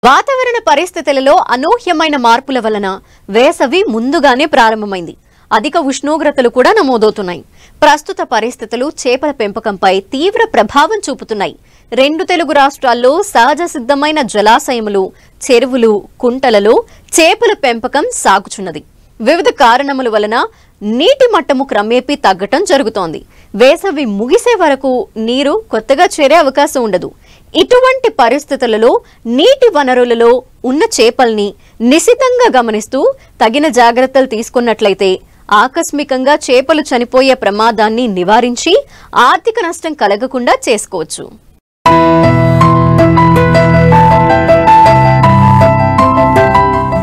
వాతావరణ పరిస్థితులలో అనూహ్యమైన మార్పుల వలన వేసవి ముందుగానే ప్రారంభమైంది. అధిక ఉష్ణోగ్రతలు కూడా నమోదవుతున్నాయి. ప్రస్తుత పరిస్థితులు చేపల పెంపకంపై తీవ్ర ప్రభావం చూపుతున్నాయి. రెండు తెలుగు రాష్ట్రాల్లో సహజ సిద్ధమైన జలాశయములు, చెరువులు, కుంటలలో చేపల పెంపకం సాగుచున్నది. వివిధ కారణముల వలన నీటి మట్టము క్రమేపీ తగ్గటం జరుగుతోంది. వేసవి ముగిసే వరకు నీరు కొత్తగా చేరే అవకాశం ఉండదు. ఇటువంటి పరిస్థితులలో నీటి వనరులలో ఉన్న చేపల్ని నిశితంగా గమనిస్తూ తగిన జాగ్రత్తలు తీసుకున్నట్లయితే ఆకస్మికంగా చేపలు చనిపోయే ప్రమాదాన్ని నివారించి ఆర్థిక నష్టం కలగకుండా చేసుకోవచ్చు.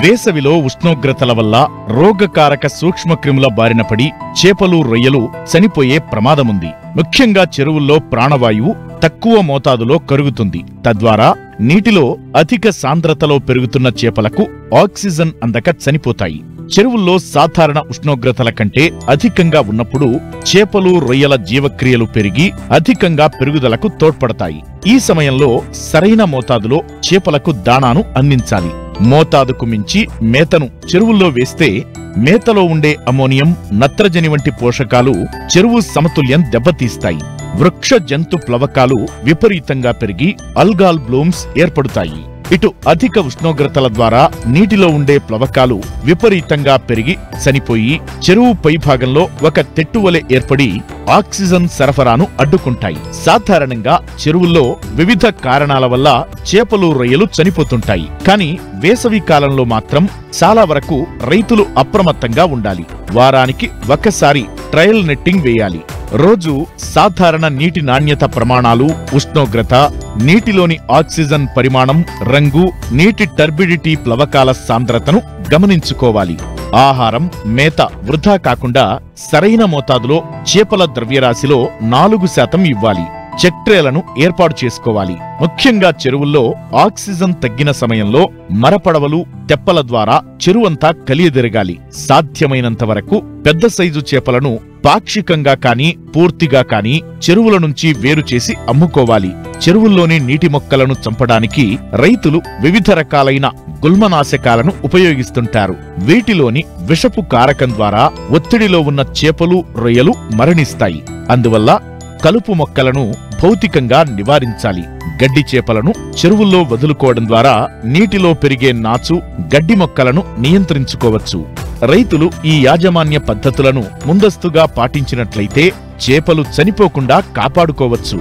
వేసవిలో ఉష్ణోగ్రతల వల్ల రోగకారక సూక్ష్మక్రిముల బారిన పడి చేపలు, రొయ్యలు చనిపోయే ప్రమాదముంది. ముఖ్యంగా చెరువుల్లో ప్రాణవాయువు తక్కువ మోతాదులో కరుగుతుంది. తద్వారా నీటిలో అధిక సాంద్రతలో పెరుగుతున్న చేపలకు ఆక్సిజన్ అందక చనిపోతాయి. చెరువుల్లో సాధారణ ఉష్ణోగ్రతల కంటే అధికంగా ఉన్నప్పుడు చేపలు, రొయ్యల జీవక్రియలు పెరిగి అధికంగా పెరుగుదలకు తోడ్పడతాయి. ఈ సమయంలో సరైన మోతాదులో చేపలకు దాణాను అందించాలి. మోతాదుకు మించి మేతను చెరువుల్లో వేస్తే మేతలో ఉండే అమోనియం, నత్రజని వంటి పోషకాలు చెరువు సమతుల్యం దెబ్బతీస్తాయి. వృక్ష జంతు ప్లవకాలు విపరీతంగా పెరిగి అల్గాల్ బ్లూమ్స్ ఏర్పడుతాయి. ఇటు అధిక ఉష్ణోగ్రతల ద్వారా నీటిలో ఉండే ప్లవకాలు విపరీతంగా పెరిగి చనిపోయి చెరువు పైభాగంలో ఒక తెట్టువలె ఏర్పడి ఆక్సిజన్ సరఫరాను అడ్డుకుంటాయి. సాధారణంగా చెరువుల్లో వివిధ కారణాల వల్ల చేపలు, రొయ్యలు చనిపోతుంటాయి. కానీ వేసవి కాలంలో మాత్రం చాలా వరకు రైతులు అప్రమత్తంగా ఉండాలి. వారానికి ఒకసారి ట్రయల్ నెట్టింగ్ వేయాలి. రోజు సాధారణ నీటి నాణ్యత ప్రమాణాలు, ఉష్ణోగ్రత, నీటిలోని ఆక్సిజన్ పరిమాణం, రంగు, నీటి టర్బిడిటీ, ప్లవకాల సాంద్రతను గమనించుకోవాలి. ఆహారం, మేత వృధా కాకుండా సరైన మోతాదులో చేపల ద్రవ్యరాశిలో 4% ఇవ్వాలి. చెక్ ట్రేలను ఏర్పాటు చేసుకోవాలి. ముఖ్యంగా చెరువుల్లో ఆక్సిజన్ తగ్గిన సమయంలో మరపడవలు, తెప్పల ద్వారా చెరువంతా కలియదిరగాలి. సాధ్యమైనంత వరకు పెద్ద సైజు చేపలను పాక్షికంగా కానీ పూర్తిగా కానీ చెరువుల నుంచి వేరు చేసి అమ్ముకోవాలి. చెరువుల్లోని నీటి మొక్కలను చంపడానికి రైతులు వివిధ రకాలైన గుల్మనాశకాలను ఉపయోగిస్తుంటారు. వీటిలోని విషపు కారకం ద్వారా ఒత్తిడిలో ఉన్న చేపలు, రొయ్యలు మరణిస్తాయి. అందువల్ల కలుపు మొక్కలను భౌతికంగా నివారించాలి. గడ్డి చేపలను చెరువుల్లో వదులుకోవడం ద్వారా నీటిలో పెరిగే నాచు, గడ్డి మొక్కలను నియంత్రించుకోవచ్చు. రైతులు ఈ యాజమాన్య పద్ధతులను ముందస్తుగా పాటించినట్లయితే చేపలు చనిపోకుండా కాపాడుకోవచ్చు.